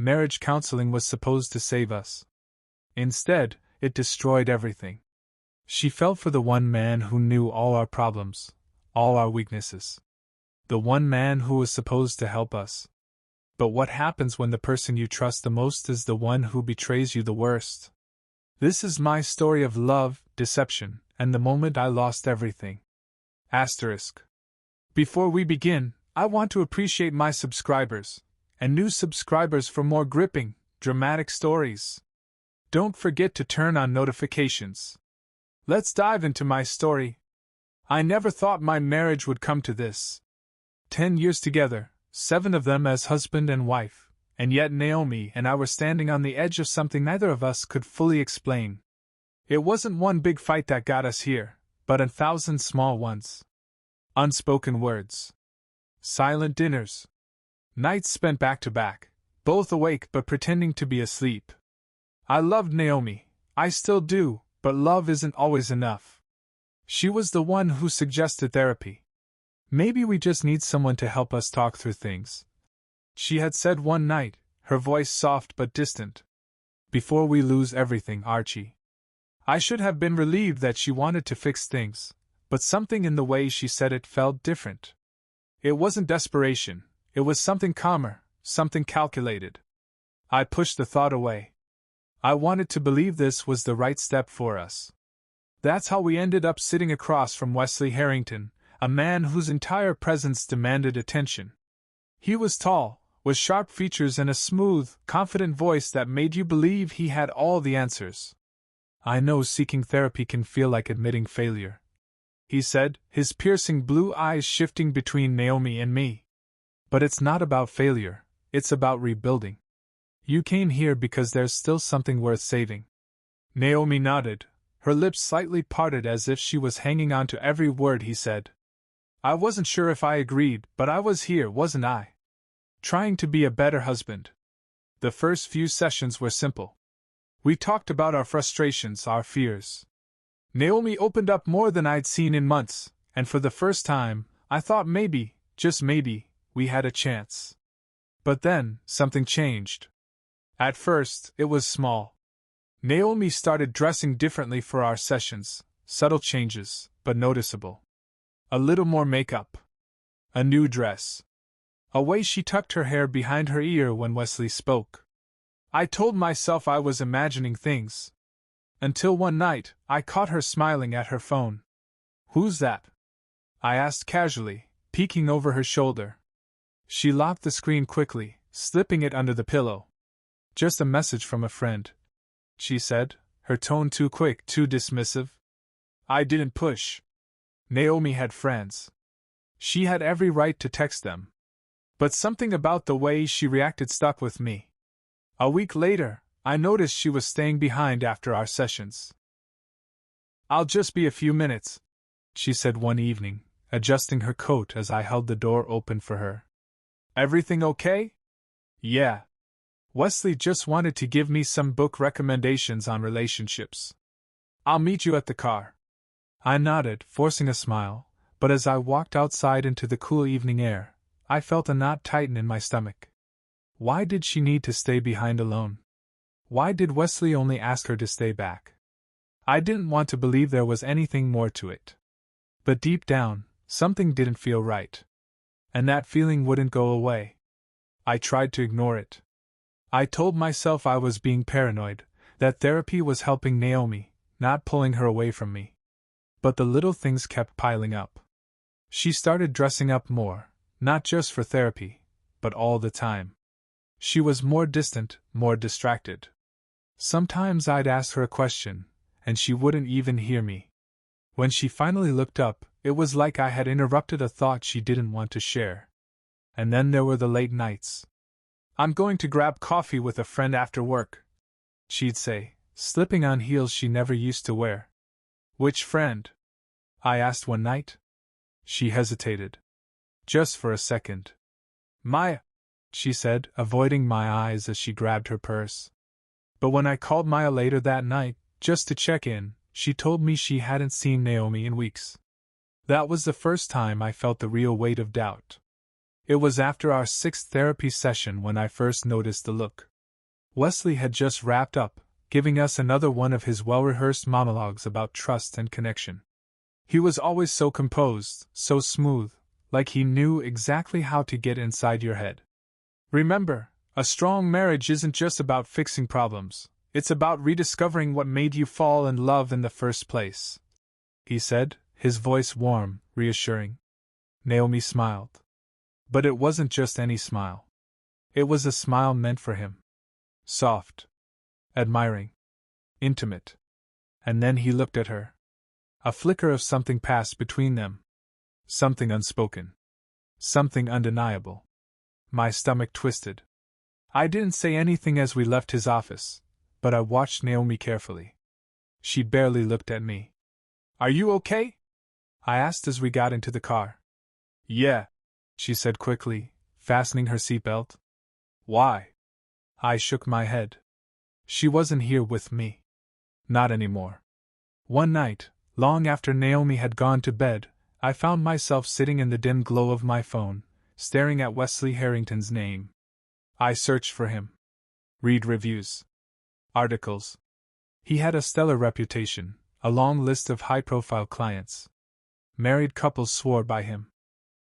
marriage counseling was supposed to save us. Instead, it destroyed everything. She fell for the one man who knew all our problems, all our weaknesses. The one man who was supposed to help us. But what happens when the person you trust the most is the one who betrays you the worst? This is my story of love, deception, and the moment I lost everything. Asterisk. Before we begin, I want to appreciate my subscribers, and new subscribers for more gripping, dramatic stories. Don't forget to turn on notifications. Let's dive into my story. I never thought my marriage would come to this. 10 years together, 7 of them as husband and wife, and yet Naomi and I were standing on the edge of something neither of us could fully explain. It wasn't one big fight that got us here, but 1,000 small ones. Unspoken words. Silent dinners. Nights spent back to back, both awake but pretending to be asleep. I loved Naomi, I still do, but love isn't always enough. She was the one who suggested therapy. Maybe we just need someone to help us talk through things. She had said one night, her voice soft but distant. Before we lose everything, Archie. I should have been relieved that she wanted to fix things, but something in the way she said it felt different. It wasn't desperation, it was something calmer, something calculated. I pushed the thought away. I wanted to believe this was the right step for us. That's how we ended up sitting across from Wesley Harrington, a man whose entire presence demanded attention. He was tall, with sharp features and a smooth, confident voice that made you believe he had all the answers. I know seeking therapy can feel like admitting failure, he said, his piercing blue eyes shifting between Naomi and me. But it's not about failure, it's about rebuilding. You came here because there's still something worth saving. Naomi nodded, her lips slightly parted as if she was hanging on to every word he said. I wasn't sure if I agreed, but I was here, wasn't I? Trying to be a better husband. The first few sessions were simple. We talked about our frustrations, our fears. Naomi opened up more than I'd seen in months, and for the first time, I thought maybe, just maybe, we had a chance. But then, something changed. At first, it was small. Naomi started dressing differently for our sessions, subtle changes, but noticeable. A little more makeup. A new dress. A way she tucked her hair behind her ear when Wesley spoke. I told myself I was imagining things. Until one night, I caught her smiling at her phone. Who's that? I asked casually, peeking over her shoulder. She locked the screen quickly, slipping it under the pillow. Just a message from a friend, she said, her tone too quick, too dismissive. I didn't push. Naomi had friends. She had every right to text them. But something about the way she reacted stuck with me. A week later, I noticed she was staying behind after our sessions. I'll just be a few minutes, she said one evening, adjusting her coat as I held the door open for her. Everything okay? Yeah. Wesley just wanted to give me some book recommendations on relationships. I'll meet you at the car. I nodded, forcing a smile, but as I walked outside into the cool evening air, I felt a knot tighten in my stomach. Why did she need to stay behind alone? Why did Wesley only ask her to stay back? I didn't want to believe there was anything more to it. But deep down, something didn't feel right. And that feeling wouldn't go away. I tried to ignore it. I told myself I was being paranoid, that therapy was helping Naomi, not pulling her away from me. But the little things kept piling up. She started dressing up more, not just for therapy, but all the time. She was more distant, more distracted. Sometimes I'd ask her a question, and she wouldn't even hear me. When she finally looked up, it was like I had interrupted a thought she didn't want to share. And then there were the late nights. I'm going to grab coffee with a friend after work, she'd say, slipping on heels she never used to wear. Which friend? I asked one night. She hesitated. Just for a second. Maya, she said, avoiding my eyes as she grabbed her purse. But when I called Maya later that night, just to check in, she told me she hadn't seen Naomi in weeks. That was the first time I felt the real weight of doubt. It was after our 6th therapy session when I first noticed the look. Wesley had just wrapped up, giving us another one of his well-rehearsed monologues about trust and connection. He was always so composed, so smooth, like he knew exactly how to get inside your head. Remember, a strong marriage isn't just about fixing problems, it's about rediscovering what made you fall in love in the first place, he said, his voice warm, reassuring. Naomi smiled. But it wasn't just any smile. It was a smile meant for him. Soft. Admiring. Intimate. And then he looked at her. A flicker of something passed between them. Something unspoken. Something undeniable. My stomach twisted. I didn't say anything as we left his office, but I watched Naomi carefully. She barely looked at me. Are you okay? I asked as we got into the car. Yeah, she said quickly, fastening her seatbelt. Why? I shook my head. She wasn't here with me. Not anymore. One night, long after Naomi had gone to bed, I found myself sitting in the dim glow of my phone, staring at Wesley Harrington's name. I searched for him. Read reviews. Articles. He had a stellar reputation, a long list of high-profile clients. Married couples swore by him.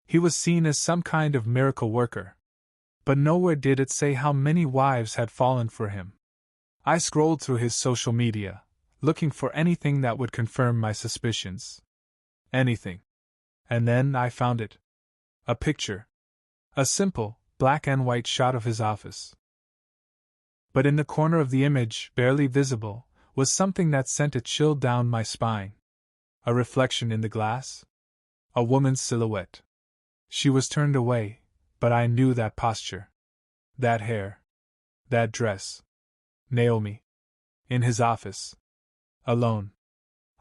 He was seen as some kind of miracle worker. But nowhere did it say how many wives had fallen for him. I scrolled through his social media, looking for anything that would confirm my suspicions. Anything. And then I found it. A picture. A simple, black and white shot of his office. But in the corner of the image, barely visible, was something that sent a chill down my spine. A reflection in the glass? A woman's silhouette. She was turned away, but I knew that posture. That hair. That dress. Naomi. In his office. Alone.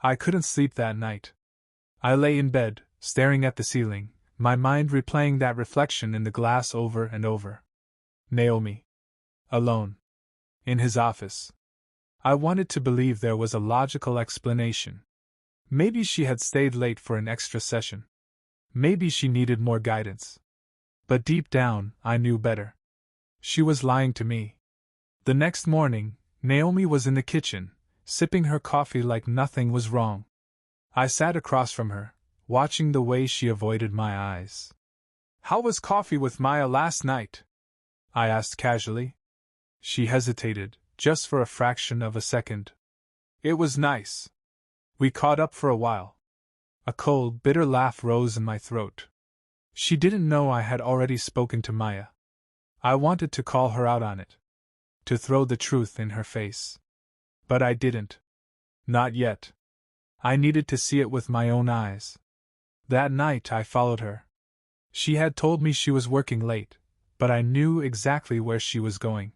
I couldn't sleep that night. I lay in bed, staring at the ceiling, my mind replaying that reflection in the glass over and over. Naomi. Alone. In his office. I wanted to believe there was a logical explanation. Maybe she had stayed late for an extra session. Maybe she needed more guidance. But deep down, I knew better. She was lying to me. The next morning, Naomi was in the kitchen, sipping her coffee like nothing was wrong. I sat across from her, watching the way she avoided my eyes. How was coffee with Maya last night? I asked casually. She hesitated, just for a fraction of a second. It was nice. We caught up for a while. A cold, bitter laugh rose in my throat. She didn't know I had already spoken to Maya. I wanted to call her out on it. To throw the truth in her face. But I didn't. Not yet. I needed to see it with my own eyes. That night I followed her. She had told me she was working late, but I knew exactly where she was going.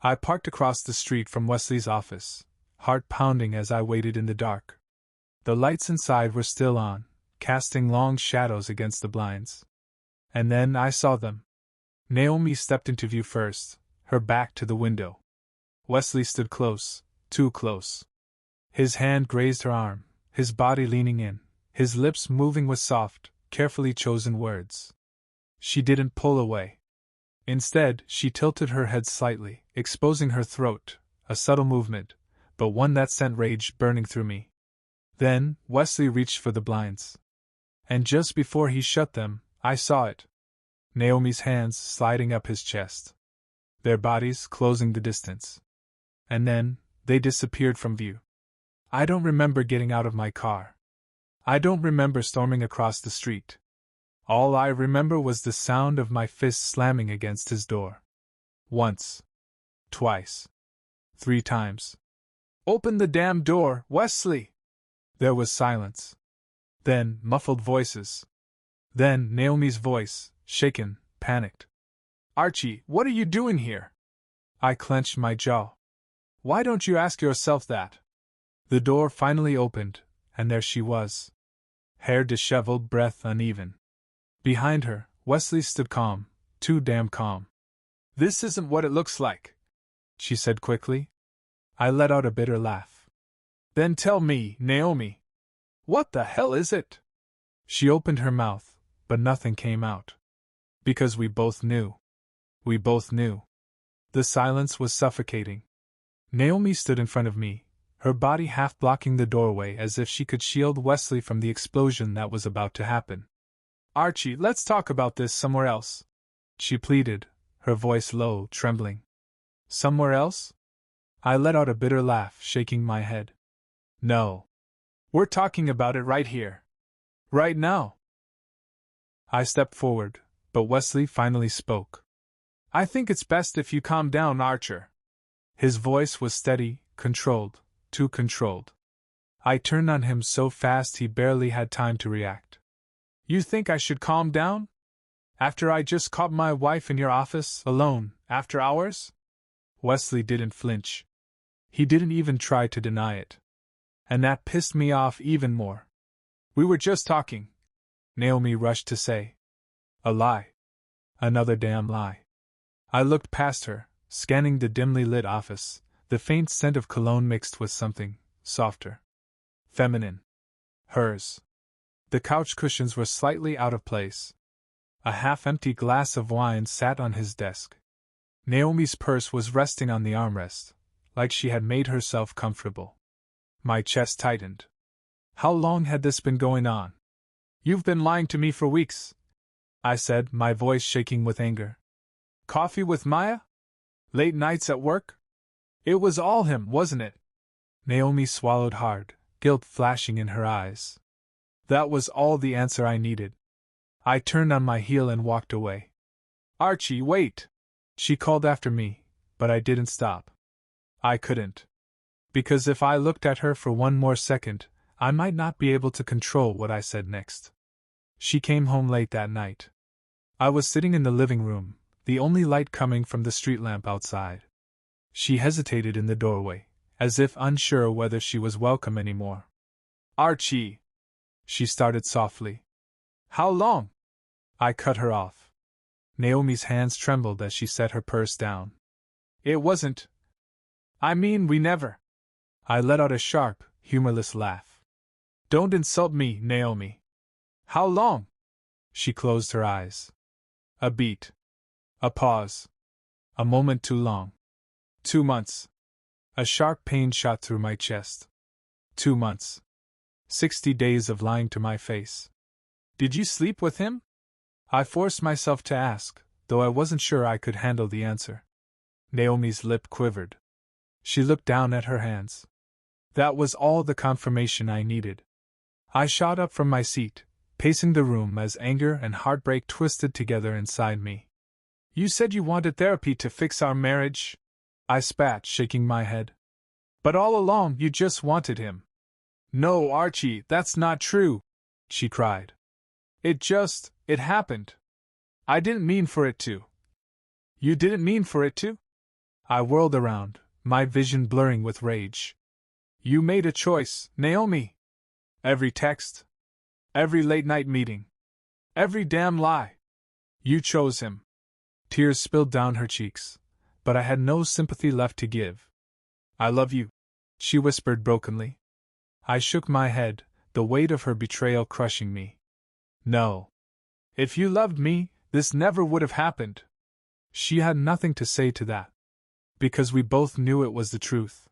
I parked across the street from Wesley's office, heart pounding as I waited in the dark. The lights inside were still on, casting long shadows against the blinds. And then I saw them. Naomi stepped into view first, her back to the window. Wesley stood close, too close. His hand grazed her arm, his body leaning in, his lips moving with soft, carefully chosen words. She didn't pull away. Instead, she tilted her head slightly, exposing her throat, a subtle movement, but one that sent rage burning through me. Then, Wesley reached for the blinds. And just before he shut them, I saw it. Naomi's hands sliding up his chest. Their bodies closing the distance. And then, they disappeared from view. I don't remember getting out of my car. I don't remember storming across the street. All I remember was the sound of my fist slamming against his door. Once. Twice. 3 times. Open the damn door, Wesley! There was silence. Then, muffled voices. Then, Naomi's voice, shaken, panicked. Archie, what are you doing here? I clenched my jaw. Why don't you ask yourself that? The door finally opened, and there she was. Hair disheveled, breath uneven. Behind her, Wesley stood calm, too damn calm. This isn't what it looks like, she said quickly. I let out a bitter laugh. Then tell me, Naomi. What the hell is it? She opened her mouth, but nothing came out. Because we both knew. We both knew. The silence was suffocating. Naomi stood in front of me, her body half blocking the doorway as if she could shield Wesley from the explosion that was about to happen. "Archie, let's talk about this somewhere else," she pleaded, her voice low, trembling. "Somewhere else?" I let out a bitter laugh, shaking my head. "No. We're talking about it right here. Right now." I stepped forward, but Wesley finally spoke. "I think it's best if you calm down, Archer." His voice was steady, controlled, too controlled. I turned on him so fast he barely had time to react. "You think I should calm down? After I just caught my wife in your office, alone, after hours?" Wesley didn't flinch. He didn't even try to deny it. And that pissed me off even more. "We were just talking," Naomi rushed to say. A lie. Another damn lie. I looked past her, scanning the dimly lit office, the faint scent of cologne mixed with something softer. Feminine. Hers. The couch cushions were slightly out of place. A half-empty glass of wine sat on his desk. Naomi's purse was resting on the armrest, like she had made herself comfortable. My chest tightened. How long had this been going on? "You've been lying to me for weeks," I said, my voice shaking with anger. "Coffee with Maya? Late nights at work? It was all him, wasn't it?" Naomi swallowed hard, guilt flashing in her eyes. That was all the answer I needed. I turned on my heel and walked away. "Archie, wait!" she called after me, but I didn't stop. I couldn't. Because if I looked at her for one more second, I might not be able to control what I said next. She came home late that night. I was sitting in the living room, the only light coming from the street lamp outside. She hesitated in the doorway, as if unsure whether she was welcome anymore. "Archie!" she started softly. "How long?" I cut her off. Naomi's hands trembled as she set her purse down. "It wasn't. I mean, we never." I let out a sharp, humorless laugh. "Don't insult me, Naomi." "How long?" She closed her eyes. A beat. A pause. A moment too long. 2 months. A sharp pain shot through my chest. 2 months. 60 days of lying to my face. "Did you sleep with him?" I forced myself to ask, though I wasn't sure I could handle the answer. Naomi's lip quivered. She looked down at her hands. That was all the confirmation I needed. I shot up from my seat, pacing the room as anger and heartbreak twisted together inside me. "You said you wanted therapy to fix our marriage," I spat, shaking my head. "But all along you just wanted him." "No, Archie, that's not true," she cried. It happened. I didn't mean for it to." "You didn't mean for it to?" I whirled around, my vision blurring with rage. "You made a choice, Naomi. Every text. Every late-night meeting. Every damn lie. You chose him." Tears spilled down her cheeks, but I had no sympathy left to give. "I love you," she whispered brokenly. I shook my head, the weight of her betrayal crushing me. "No. If you loved me, this never would have happened." She had nothing to say to that. Because we both knew it was the truth.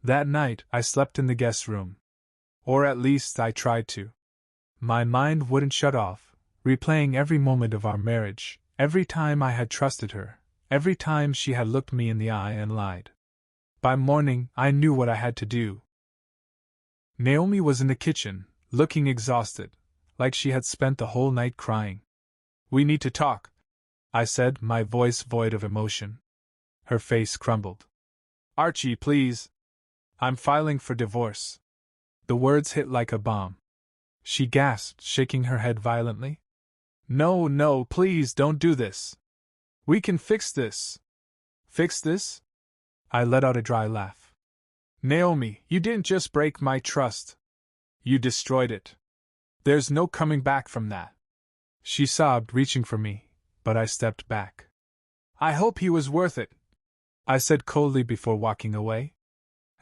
That night, I slept in the guest room. Or at least I tried to. My mind wouldn't shut off, replaying every moment of our marriage, every time I had trusted her, every time she had looked me in the eye and lied. By morning, I knew what I had to do. Naomi was in the kitchen, looking exhausted, like she had spent the whole night crying. "We need to talk," I said, my voice void of emotion. Her face crumbled. "Archie, please. I'm filing for divorce." The words hit like a bomb. She gasped, shaking her head violently. "No, no, please don't do this. We can fix this." "Fix this?" I let out a dry laugh. "Naomi, you didn't just break my trust. You destroyed it. There's no coming back from that." She sobbed, reaching for me, but I stepped back. "I hope he was worth it," I said coldly before walking away.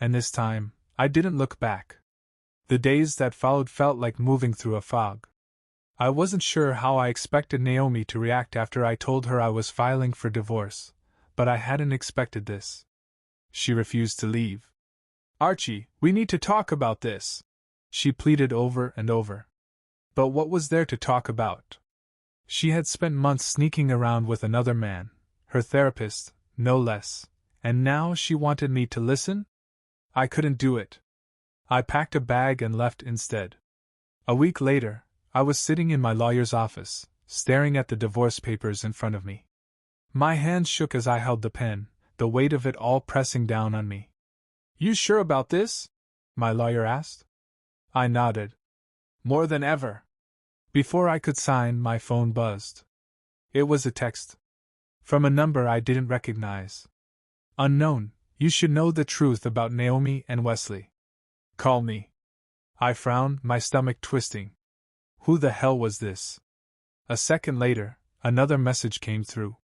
And this time, I didn't look back. The days that followed felt like moving through a fog. I wasn't sure how I expected Naomi to react after I told her I was filing for divorce, but I hadn't expected this. She refused to leave. Archie, we need to talk about this, she pleaded over and over. But what was there to talk about? She had spent months sneaking around with another man, her therapist, no less, and now she wanted me to listen? I couldn't do it. I packed a bag and left instead. A week later, I was sitting in my lawyer's office, staring at the divorce papers in front of me. My hands shook as I held the pen, the weight of it all pressing down on me. You sure about this? My lawyer asked. I nodded. More than ever. Before I could sign, my phone buzzed. It was a text. From a number I didn't recognize. Unknown, you should know the truth about Naomi and Wesley. Call me. I frowned, my stomach twisting. Who the hell was this? A second later, another message came through.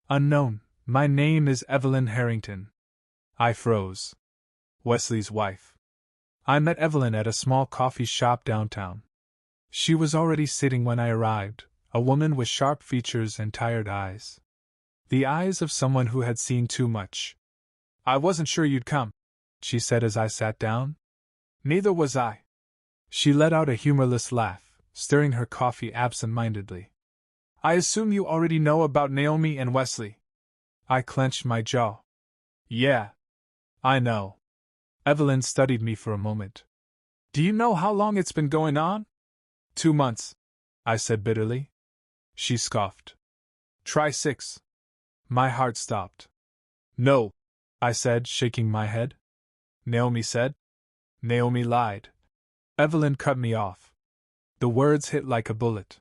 Unknown, my name is Evelyn Harrington. I froze. Wesley's wife. I met Evelyn at a small coffee shop downtown. She was already sitting when I arrived, a woman with sharp features and tired eyes. The eyes of someone who had seen too much. I wasn't sure you'd come, she said as I sat down. Neither was I. She let out a humorless laugh, stirring her coffee absent-mindedly. I assume you already know about Naomi and Wesley. I clenched my jaw. Yeah. I know. Evelyn studied me for a moment. Do you know how long it's been going on? 2 months, I said bitterly. She scoffed. Try 6. My heart stopped. No, I said, shaking my head. Naomi said. Naomi lied. Evelyn cut me off. The words hit like a bullet.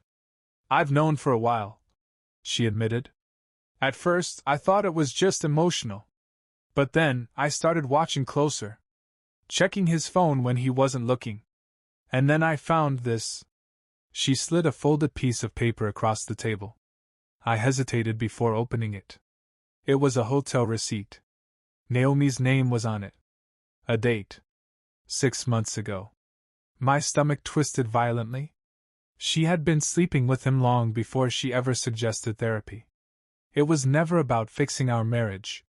I've known for a while, she admitted. At first, I thought it was just emotional. But then, I started watching closer. Checking his phone when he wasn't looking. And then I found this. She slid a folded piece of paper across the table. I hesitated before opening it. It was a hotel receipt. Naomi's name was on it. A date. 6 months ago. My stomach twisted violently. She had been sleeping with him long before she ever suggested therapy. It was never about fixing our marriage.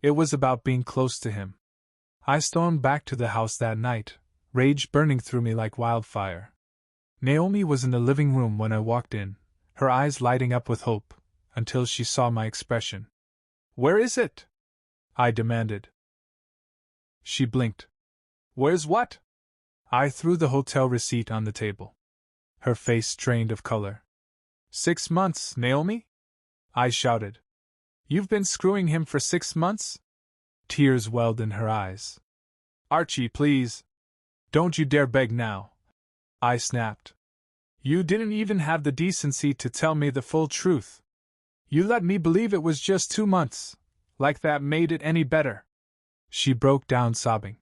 It was about being close to him. I stormed back to the house that night, rage burning through me like wildfire. Naomi was in the living room when I walked in, her eyes lighting up with hope, until she saw my expression. Where is it? I demanded. She blinked. Where's what? I threw the hotel receipt on the table. Her face strained of color. 6 months, Naomi? I shouted. You've been screwing him for 6 months? Tears welled in her eyes. Archie, please. Don't you dare beg now. I snapped. You didn't even have the decency to tell me the full truth. You let me believe it was just 2 months, like that made it any better. She broke down sobbing.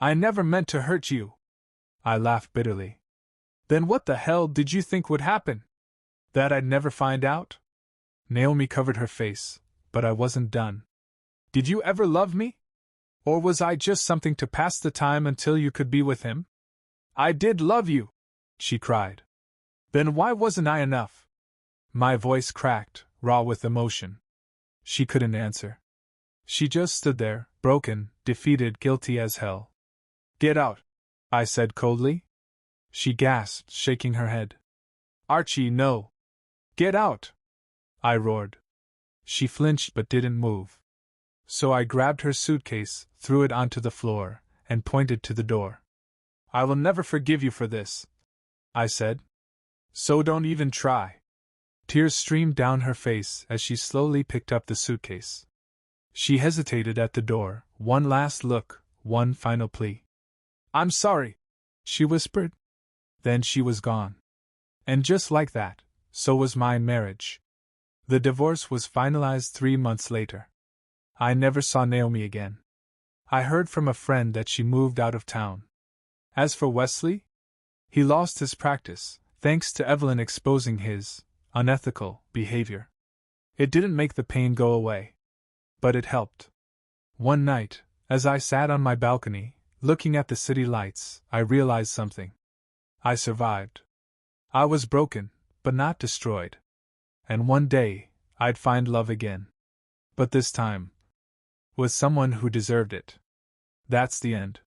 I never meant to hurt you. I laughed bitterly. Then what the hell did you think would happen? That I'd never find out? Naomi covered her face, but I wasn't done. Did you ever love me? Or was I just something to pass the time until you could be with him? I did love you, she cried. Then why wasn't I enough? My voice cracked, raw with emotion. She couldn't answer. She just stood there, broken, defeated, guilty as hell. Get out, I said coldly. She gasped, shaking her head. Archie, no. Get out, I roared. She flinched but didn't move. So I grabbed her suitcase, threw it onto the floor, and pointed to the door. I will never forgive you for this, I said. So don't even try. Tears streamed down her face as she slowly picked up the suitcase. She hesitated at the door, one last look, one final plea. I'm sorry, she whispered. Then she was gone. And just like that, so was my marriage. The divorce was finalized 3 months later. I never saw Naomi again. I heard from a friend that she moved out of town. As for Wesley, he lost his practice, thanks to Evelyn exposing his unethical behavior. It didn't make the pain go away, but it helped. One night, as I sat on my balcony, looking at the city lights, I realized something. I survived. I was broken, but not destroyed. And one day, I'd find love again. But this time, with someone who deserved it. That's the end.